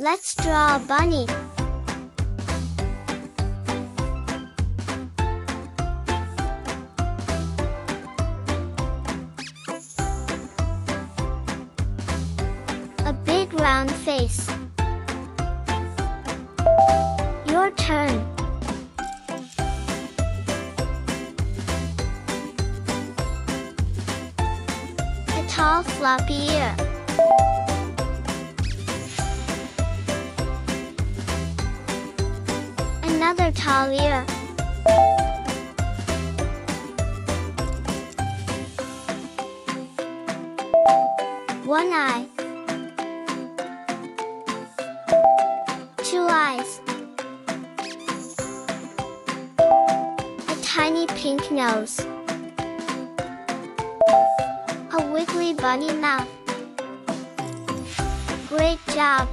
Let's draw a bunny. A big round face. Your turn. A tall floppy ear. Another tall ear. One eye. Two eyes. A tiny pink nose. A wiggly bunny mouth. Great job!